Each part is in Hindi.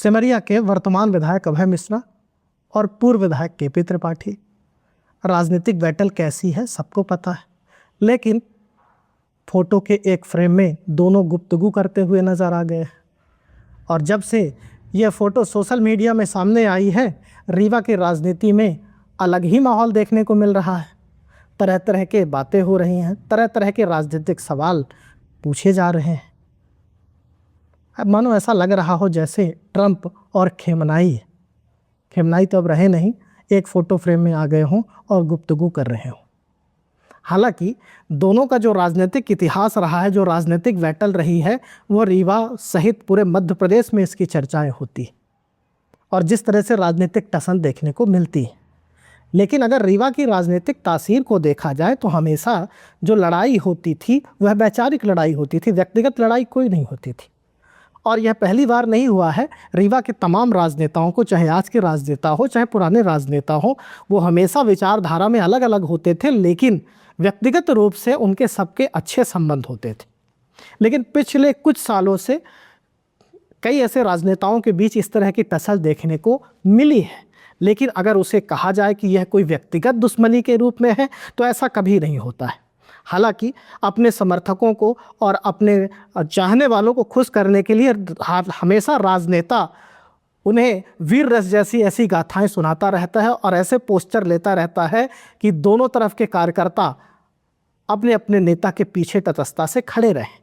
सिमरिया के वर्तमान विधायक अभय मिश्रा और पूर्व विधायक केपी त्रिपाठी। राजनीतिक बैटल कैसी है सबको पता है, लेकिन फोटो के एक फ्रेम में दोनों गुफ्तगू करते हुए नजर आ गए। और जब से यह फोटो सोशल मीडिया में सामने आई है, रीवा की राजनीति में अलग ही माहौल देखने को मिल रहा है। तरह तरह के बातें हो रही हैं, तरह तरह के राजनीतिक सवाल पूछे जा रहे हैं। अब मानो ऐसा लग रहा हो जैसे ट्रंप और खेमनाई तो अब रहे नहीं, एक फ़ोटो फ्रेम में आ गए हों और गुफ्तगू कर रहे हों। हालांकि दोनों का जो राजनीतिक इतिहास रहा है, जो राजनीतिक बैटल रही है, वो रीवा सहित पूरे मध्य प्रदेश में इसकी चर्चाएं होती और जिस तरह से राजनीतिक टसन देखने को मिलती है। लेकिन अगर रीवा की राजनीतिक तासीर को देखा जाए तो हमेशा जो लड़ाई होती थी वह वैचारिक लड़ाई होती थी, व्यक्तिगत लड़ाई कोई नहीं होती थी। और यह पहली बार नहीं हुआ है। रीवा के तमाम राजनेताओं को, चाहे आज के राजनेता हो चाहे पुराने राजनेता हो, वो हमेशा विचारधारा में अलग अलग होते थे, लेकिन व्यक्तिगत रूप से उनके सबके अच्छे संबंध होते थे। लेकिन पिछले कुछ सालों से कई ऐसे राजनेताओं के बीच इस तरह की टसल देखने को मिली है। लेकिन अगर उसे कहा जाए कि यह कोई व्यक्तिगत दुश्मनी के रूप में है तो ऐसा कभी नहीं होता है। हालांकि अपने समर्थकों को और अपने चाहने वालों को खुश करने के लिए हमेशा राजनेता उन्हें वीर रस जैसी ऐसी गाथाएं सुनाता रहता है और ऐसे पोस्टर लेता रहता है कि दोनों तरफ के कार्यकर्ता अपने अपने नेता के पीछे तटस्थता से खड़े रहें।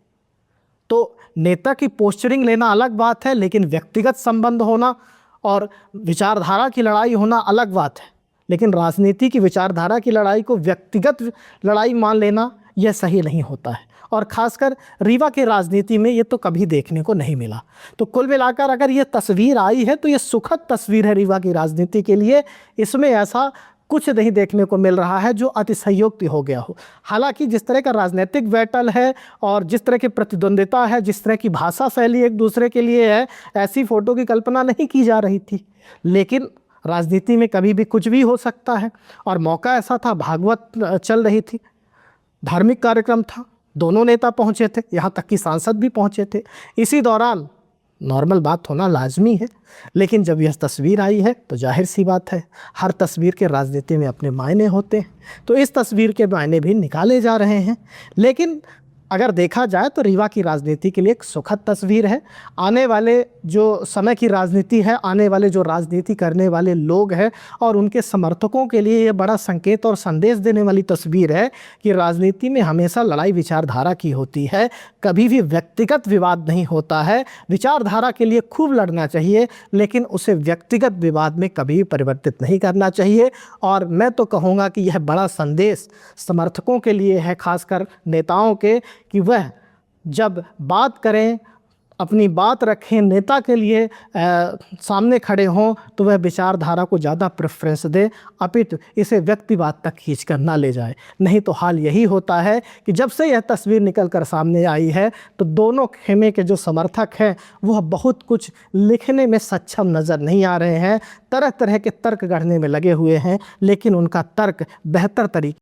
तो नेता की पोस्चरिंग लेना अलग बात है, लेकिन व्यक्तिगत संबंध होना और विचारधारा की लड़ाई होना अलग बात है। लेकिन राजनीति की विचारधारा की लड़ाई को व्यक्तिगत लड़ाई मान लेना यह सही नहीं होता है, और ख़ासकर रीवा की राजनीति में ये तो कभी देखने को नहीं मिला। तो कुल मिलाकर अगर ये तस्वीर आई है तो ये सुखद तस्वीर है रीवा की राजनीति के लिए। इसमें ऐसा कुछ नहीं देखने को मिल रहा है जो अतिशयोक्ति हो गया हो। हालांकि जिस तरह का राजनीतिक बैटल है और जिस तरह की प्रतिद्वंदिता है, जिस तरह की भाषा शैली एक दूसरे के लिए है, ऐसी फ़ोटो की कल्पना नहीं की जा रही थी। लेकिन राजनीति में कभी भी कुछ भी हो सकता है, और मौका ऐसा था, भागवत चल रही थी, धार्मिक कार्यक्रम था, दोनों नेता पहुंचे थे, यहाँ तक कि सांसद भी पहुंचे थे। इसी दौरान नॉर्मल बात होना लाजमी है। लेकिन जब यह तस्वीर आई है तो जाहिर सी बात है, हर तस्वीर के राजनीति में अपने मायने होते हैं, तो इस तस्वीर के मायने भी निकाले जा रहे हैं। लेकिन अगर देखा जाए तो रीवा की राजनीति के लिए एक सुखद तस्वीर है। आने वाले जो समय की राजनीति है, आने वाले जो राजनीति करने वाले लोग हैं और उनके समर्थकों के लिए ये बड़ा संकेत और संदेश देने वाली तस्वीर है कि राजनीति में हमेशा लड़ाई विचारधारा की होती है, कभी भी व्यक्तिगत विवाद नहीं होता है। विचारधारा के लिए खूब लड़ना चाहिए, लेकिन उसे व्यक्तिगत विवाद में कभी परिवर्तित नहीं करना चाहिए। और मैं तो कहूँगा कि यह बड़ा संदेश समर्थकों के लिए है, खासकर नेताओं के, कि वह जब बात करें, अपनी बात रखें, नेता के लिए सामने खड़े हों, तो वह विचारधारा को ज़्यादा प्रेफरेंस दे, अपितु इसे व्यक्तिवाद तक खींच कर ना ले जाए। नहीं तो हाल यही होता है कि जब से यह तस्वीर निकल कर सामने आई है तो दोनों खेमे के जो समर्थक हैं वह बहुत कुछ लिखने में सक्षम नज़र नहीं आ रहे हैं, तरह तरह के तर्क गढ़ने में लगे हुए हैं, लेकिन उनका तर्क बेहतर तरीके